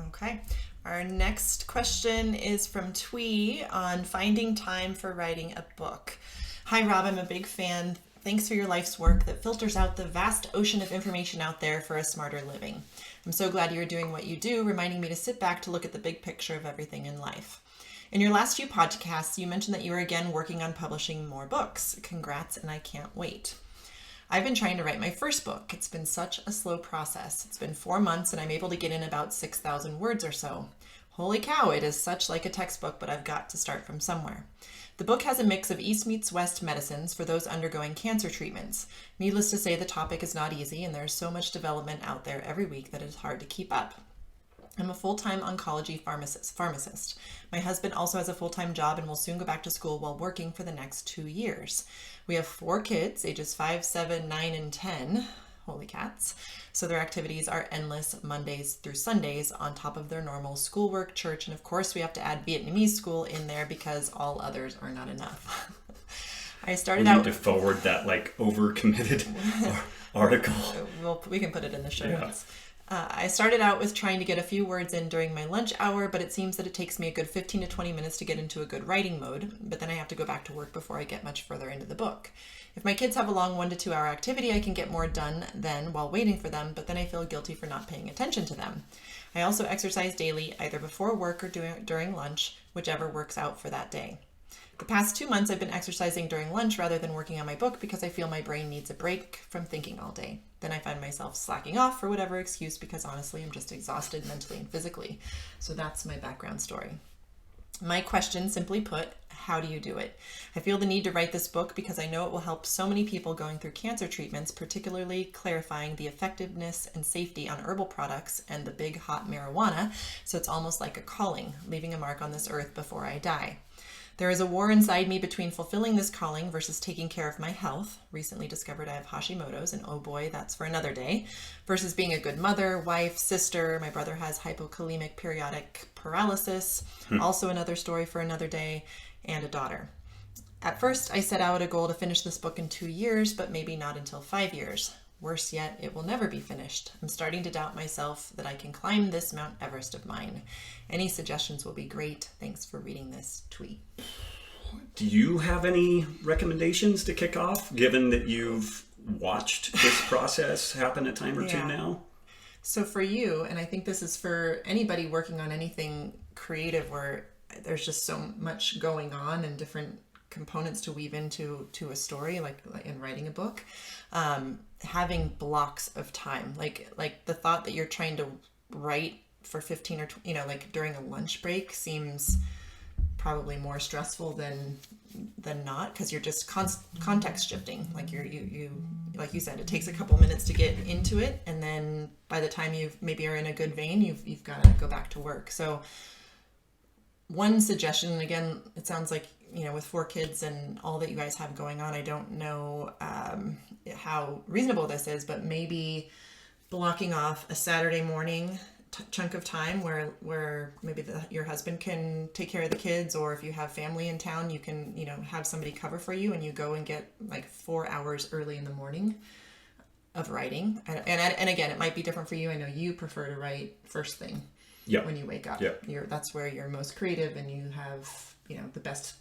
Okay. Our next question is from Thuy on finding time for writing a book. Hi, Rob. I'm a big fan. Thanks for your life's work that filters out the vast ocean of information out there for a smarter living. I'm so glad you're doing what you do, reminding me to sit back to look at the big picture of everything in life. In your last few podcasts, you mentioned that you are again working on publishing more books. Congrats, and I can't wait. I've been trying to write my first book. It's been such a slow process. It's been 4 months and I'm able to get in about 6,000 words or so. Holy cow, it is such like a textbook, but I've got to start from somewhere. The book has a mix of East meets West medicines for those undergoing cancer treatments. Needless to say, the topic is not easy and there's so much development out there every week that it's hard to keep up. I'm a full-time oncology pharmacist. My husband also has a full-time job and will soon go back to school while working for the next 2 years. We have 4 kids, ages 5, 7, 9, and 10. Holy cats. So their activities are endless Mondays through Sundays on top of their normal schoolwork, church, and of course we have to add Vietnamese school in there because all others are not enough. I started out... We need to forward that overcommitted article. We can put it in the show notes. I started out with trying to get a few words in during my lunch hour, but it seems that it takes me a good 15 to 20 minutes to get into a good writing mode, but then I have to go back to work before I get much further into the book. If my kids have a long 1 to 2 hour activity, I can get more done then while waiting for them, but then I feel guilty for not paying attention to them. I also exercise daily, either before work or during lunch, whichever works out for that day. The past 2 months, I've been exercising during lunch rather than working on my book because I feel my brain needs a break from thinking all day. Then I find myself slacking off for whatever excuse because honestly, I'm just exhausted mentally and physically. So that's my background story. My question, simply put, how do you do it? I feel the need to write this book because I know it will help so many people going through cancer treatments, particularly clarifying the effectiveness and safety on herbal products and the big hot marijuana. So it's almost like a calling, leaving a mark on this earth before I die. There is a war inside me between fulfilling this calling versus taking care of my health. Recently discovered I have Hashimoto's, and oh boy, that's for another day. Versus being a good mother, wife, sister. My brother has hypokalemic periodic paralysis. Also another story for another day. And a daughter. At first, I set out a goal to finish this book in 2 years, but maybe not until 5 years. Worse yet, it will never be finished. I'm starting to doubt myself that I can climb this Mount Everest of mine. Any suggestions will be great. Thanks for reading this tweet. Do you have any recommendations to kick off, given that you've watched this process happen a time or two now? So for you, and I think this is for anybody working on anything creative where there's just so much going on and different components to weave into a story, like in writing a book, having blocks of time, like the thought that you're trying to write for 15 or like during a lunch break seems probably more stressful than not, because you're just context shifting. Like you like you said, it takes a couple minutes to get into it, and then by the time you maybe are in a good vein, you've got to go back to work. So one suggestion, and again, it sounds like, with 4 kids and all that you guys have going on, I don't know how reasonable this is, but maybe blocking off a Saturday morning chunk of time where maybe your husband can take care of the kids, or if you have family in town, you can, have somebody cover for you, and you go and get like 4 hours early in the morning of writing. And again, it might be different for you. I know you prefer to write first thing. Yep. When you wake up. Yep. That's where you're most creative and you have, the best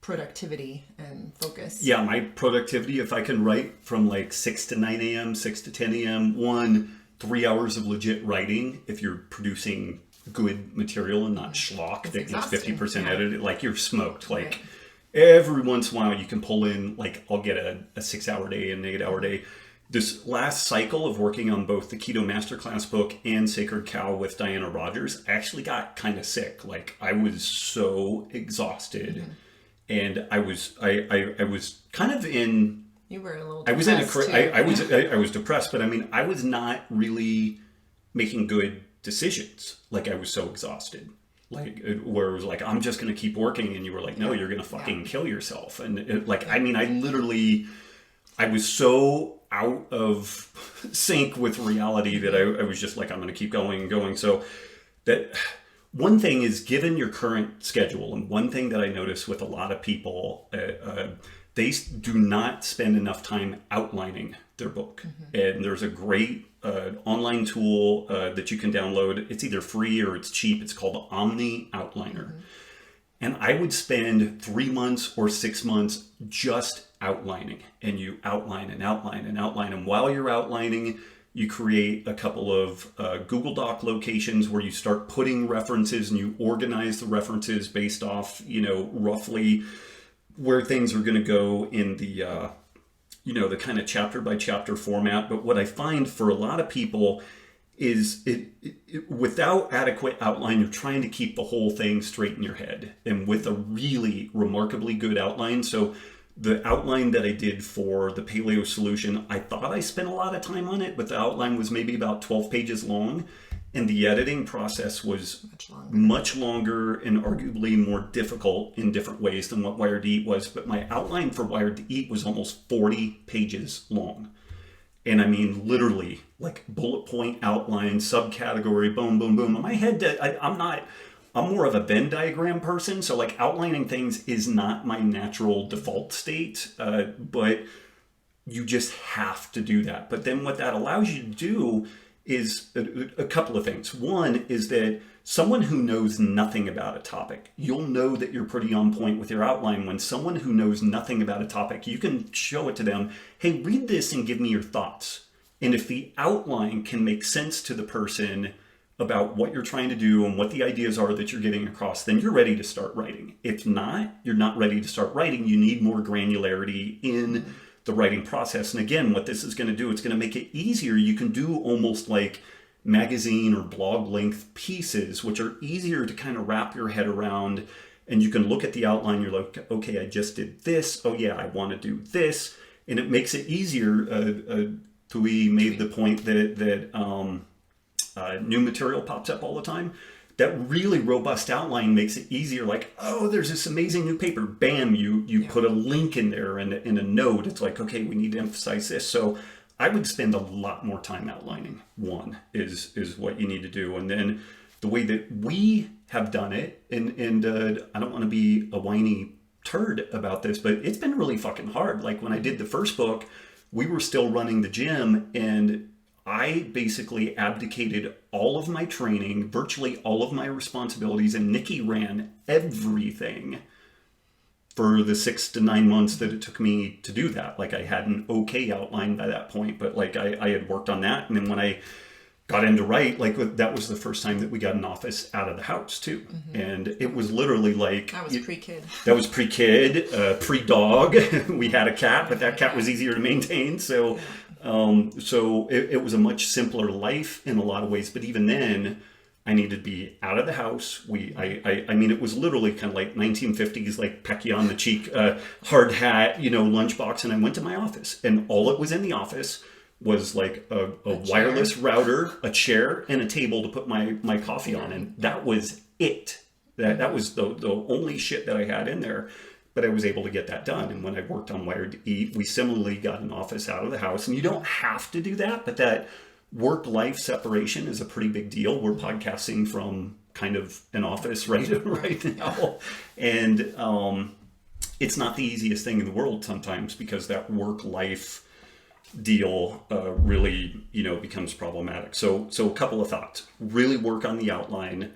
productivity and focus. Yeah, my productivity, if I can write from like 6 to 9 a.m., 6 to 10 a.m., 3 hours of legit writing, if you're producing good material and not schlock that gets 50% edited, like you're smoked. Like every once in a while you can pull in, like I'll get a 6-hour day and an 8-hour day. This last cycle of working on both the Keto Masterclass book and Sacred Cow with Diana Rogers, I actually got kind of sick. Like I was so exhausted, and I was kind of in. You were a little. I was I was depressed, but I mean I was not really making good decisions. Like I was so exhausted. Like where it was like I'm just going to keep working, and you were like, no, you're going to fucking kill yourself. And I was so out of sync with reality that I was just like, I'm going to keep going. So that one thing is, given your current schedule, and one thing that I notice with a lot of people, they do not spend enough time outlining their book. And there's a great online tool that you can download. It's either free or it's cheap. It's called Omni Outliner. And I would spend 3 months or 6 months just outlining. And you outline and outline and outline. And while you're outlining, you create a couple of Google Doc locations where you start putting references and you organize the references based off, roughly where things are going to go in the, the kind of chapter by chapter format. But what I find for a lot of people is without adequate outline, you're trying to keep the whole thing straight in your head. And with a really remarkably good outline, so the outline that I did for the paleo solution, I thought I spent a lot of time on it, but the outline was maybe about 12 pages long. And the editing process was much longer and arguably more difficult in different ways than what Wired to Eat was. But my outline for Wired to Eat was almost 40 pages long. And I mean, literally, like bullet point outline, subcategory, boom, boom, boom. In my head, I'm more of a Venn diagram person. So like outlining things is not my natural default state, but you just have to do that. But then what that allows you to do is a couple of things. One is that someone who knows nothing about a topic, you'll know that you're pretty on point with your outline. When someone who knows nothing about a topic, you can show it to them. Hey, read this and give me your thoughts. And if the outline can make sense to the person about what you're trying to do and what the ideas are that you're getting across, then you're ready to start writing. If not, you're not ready to start writing. You need more granularity in the writing process. And again, what this is going to do, it's going to make it easier. You can do almost like magazine or blog length pieces, which are easier to kind of wrap your head around. And you can look at the outline. You're like, okay, I just did this. Oh yeah, I want to do this. And it makes it easier. Thuy made the point that new material pops up all the time. That really robust outline makes it easier. Like, oh, there's this amazing new paper. Bam, you put a link in there and in a note. It's like, okay, we need to emphasize this. So I would spend a lot more time outlining. One is what you need to do. And then the way that we have done it, and I don't want to be a whiny turd about this, but it's been really fucking hard. Like when I did the first book, we were still running the gym, and I basically abdicated all of my training, virtually all of my responsibilities, and Nikki ran everything for the 6 to 9 months that it took me to do that. Like I had an okay outline by that point, but like I had worked on that. And then when I got into write, like that was the first time that we got an office out of the house too. And it was literally like... That was pre-kid. That was pre-kid, pre-dog. We had a cat, but that cat was easier to maintain. So... it was a much simpler life in a lot of ways, but even then I needed to be out of the house. I mean, it was literally kind of like 1950s, like peck you on the cheek, hard hat, lunchbox. And I went to my office, and all it was in the office was like a wireless router, a chair, and a table to put my coffee on. And that was it. That was the only shit that I had in there. But I was able to get that done. And when I worked on Wired to Eat, we similarly got an office out of the house. And you don't have to do that, but that work-life separation is a pretty big deal. We're podcasting from kind of an office right now. And it's not the easiest thing in the world sometimes, because that work-life deal really, becomes problematic. So a couple of thoughts. Really work on the outline.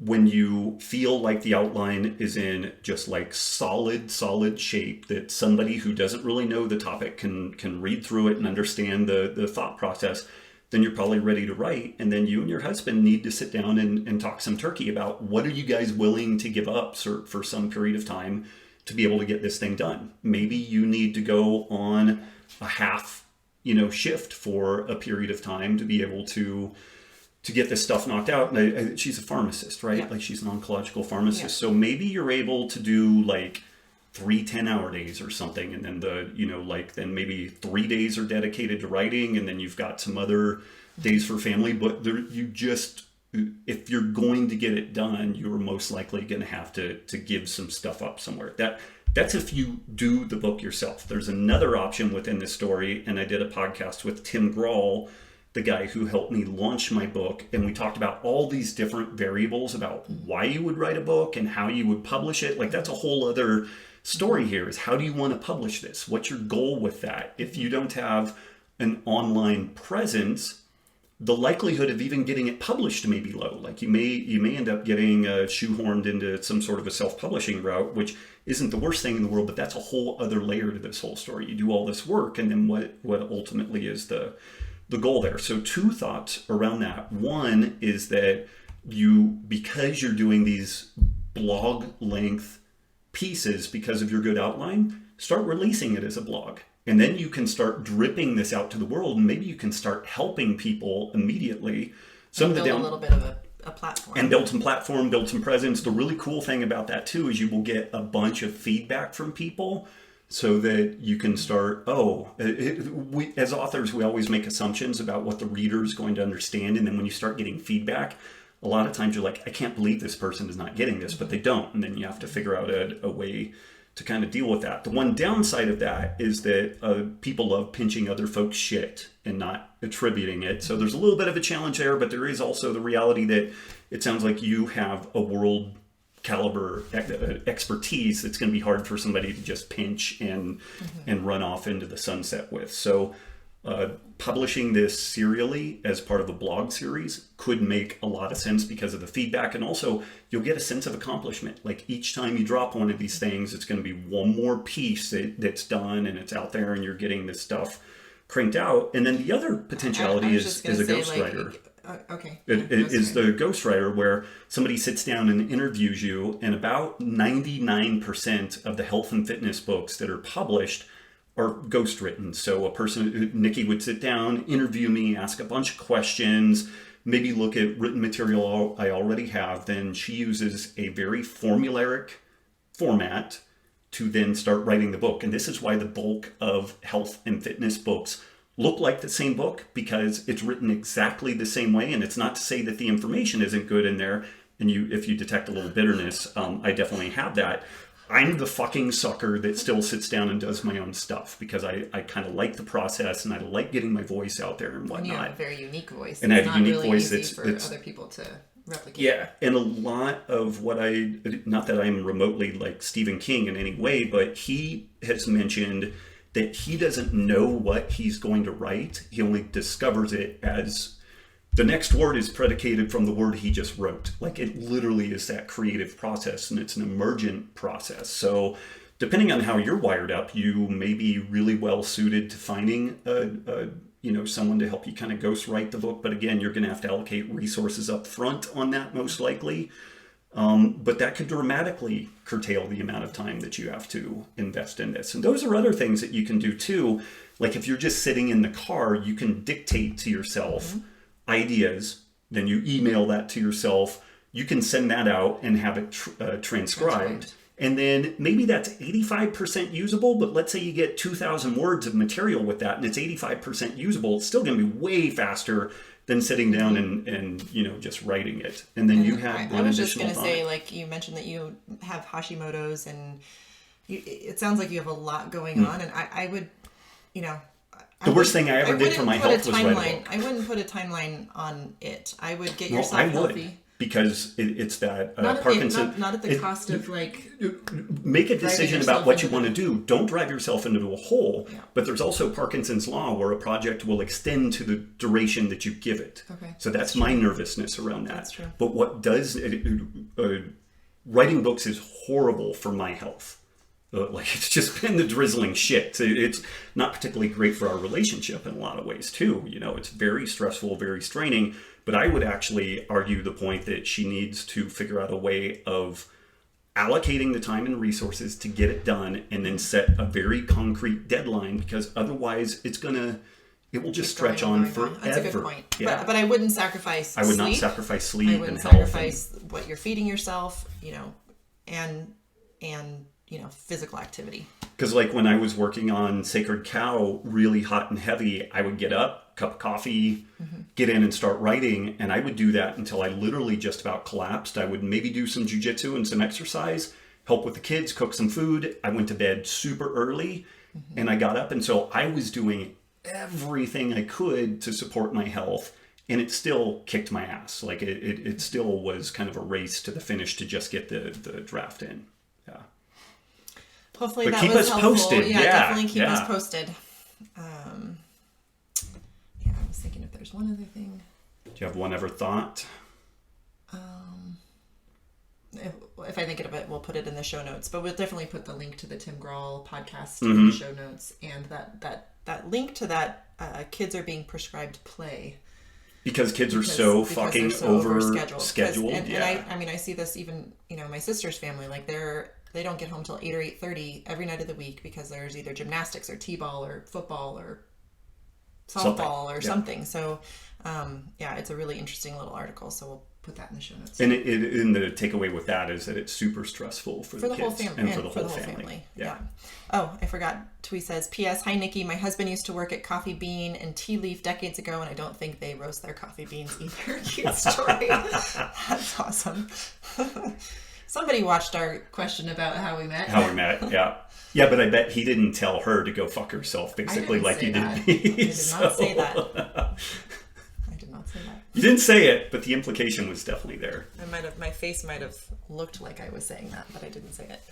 When you feel like the outline is in just like solid shape, that somebody who doesn't really know the topic can read through it and understand the thought process, then you're probably ready to write. And then you and your husband need to sit down and talk some turkey about what are you guys willing to give up for some period of time to be able to get this thing done. Maybe you need to go on a half, shift for a period of time to be able to get this stuff knocked out. And she's a pharmacist, right? Yeah. Like she's an oncological pharmacist. Yeah. So maybe you're able to do like 3 10-hour days or something. And then then maybe 3 days are dedicated to writing. And then you've got some other days for family. But if you're going to get it done, you're most likely going to have to give some stuff up somewhere. That's if you do the book yourself. There's another option within this story. And I did a podcast with Tim Grahl, the guy who helped me launch my book, and we talked about all these different variables about why you would write a book and how you would publish it. Like that's a whole other story here is, how do you want to publish this? What's your goal with that? If you don't have an online presence, the likelihood of even getting it published may be low. Like you may end up getting shoehorned into some sort of a self-publishing route, which isn't the worst thing in the world, but that's a whole other layer to this whole story. You do all this work, and then what ultimately is the goal there? So 2 thoughts around that. One is that because you're doing these blog length pieces because of your good outline, start releasing it as a blog. And then you can start dripping this out to the world, and maybe you can start helping people immediately. Build a little bit of a platform. And build some platform, build some presence. The really cool thing about that too is you will get a bunch of feedback from people, so that you can start, as authors, we always make assumptions about what the reader is going to understand. And then when you start getting feedback, a lot of times you're like, I can't believe this person is not getting this, but they don't. And then you have to figure out a way to kind of deal with that. The one downside of that is that people love pinching other folks' shit and not attributing it. So there's a little bit of a challenge there, but there is also the reality that it sounds like you have a world caliber expertise that's going to be hard for somebody to just pinch and run off into the sunset with. So publishing this serially as part of a blog series could make a lot of sense because of the feedback, and also you'll get a sense of accomplishment. Like each time you drop one of these things, it's going to be one more piece that's done and it's out there and you're getting this stuff cranked out. And then the other potentiality is a ghostwriter. Is the ghostwriter, where somebody sits down and interviews you, and about 99% of the health and fitness books that are published are ghostwritten. So Nikki would sit down, interview me, ask a bunch of questions, maybe look at written material I already have. Then she uses a very formulaic format to then start writing the book. And this is why the bulk of health and fitness books look like the same book, because it's written exactly the same way. And it's not to say that the information isn't good in there. And if you detect a little bitterness, I definitely have that. I'm the fucking sucker that still sits down and does my own stuff, because I kind of like the process and I like getting my voice out there and whatnot. And you have a very unique voice. And I have a unique voice that's for other people to replicate. Yeah, and a lot of what not that I'm remotely like Stephen King in any way, but he has mentioned that he doesn't know what he's going to write. He only discovers it as the next word is predicated from the word he just wrote. Like it literally is that creative process, and it's an emergent process. So depending on how you're wired up, you may be really well suited to finding someone to help you kind of ghostwrite the book. But again, you're going to have to allocate resources up front on that, most likely. But that could dramatically curtail the amount of time that you have to invest in this. And those are other things that you can do too. Like if you're just sitting in the car, you can dictate to yourself ideas, then you email that to yourself. You can send that out and have it transcribed. And then maybe that's 85% usable, but let's say you get 2,000 words of material with that and it's 85% usable. It's still going to be way faster than sitting down and just writing it. And then you have I was just going to say, like you mentioned that you have Hashimoto's, and it sounds like you have a lot going on. And I would, the worst thing I ever did for my health was write a book. I wouldn't put a timeline on it. I would get yourself healthy. Because it's that Parkinson. Not at the cost of make a decision about what you want to do. Don't drive yourself into a hole. Yeah. But there's also Parkinson's law, where a project will extend to the duration that you give it. Okay. So that's my nervousness around that. That's true. But what does writing books is horrible for my health. It's just been the drizzling shit. It's not particularly great for our relationship in a lot of ways too. It's very stressful, very straining. But I would actually argue the point that she needs to figure out a way of allocating the time and resources to get it done, and then set a very concrete deadline, because otherwise it will just stretch on forever. That's a good point. Yeah. But I wouldn't sacrifice sleep. I would not sacrifice sleep and health. I wouldn't sacrifice what you're feeding yourself, and physical activity. Because like when I was working on Sacred Cow, really hot and heavy, I would get up, cup of coffee, get in and start writing. And I would do that until I literally just about collapsed. I would maybe do some jujitsu and some exercise, help with the kids, cook some food. I went to bed super early and I got up. And so I was doing everything I could to support my health. And it still kicked my ass. Like it still was kind of a race to the finish to just get the draft in. Yeah. hopefully but that keep was us helpful. posted. Yeah, Yeah, definitely keep yeah. us posted. Yeah, I was thinking if there's one other thing. Do you have one other thought? If I think of it, we'll put it in the show notes. But we'll definitely put the link to the Tim Grawl podcast in the show notes, and that link to that kids are being prescribed play. Because kids are so fucking over scheduled. And I mean, I see this even, my sister's family, like they don't get home till 8 or 8:30 every night of the week because there's either gymnastics or t-ball or football or softball or something. So, it's a really interesting little article. So we'll put that in the show notes. And the takeaway with that is that it's super stressful for the kids whole family, and for the whole family. Yeah. Oh, I forgot. Thuy says, P.S. Hi, Nikki. My husband used to work at Coffee Bean and Tea Leaf decades ago, and I don't think they roast their coffee beans either. Cute story. That's awesome. Somebody watched our question about how we met. Yeah. Yeah, but I bet he didn't tell her to go fuck herself, basically, like you did me. I did not say that. I did not say that. You didn't say it, but the implication was definitely there. My face might have looked like I was saying that, but I didn't say it.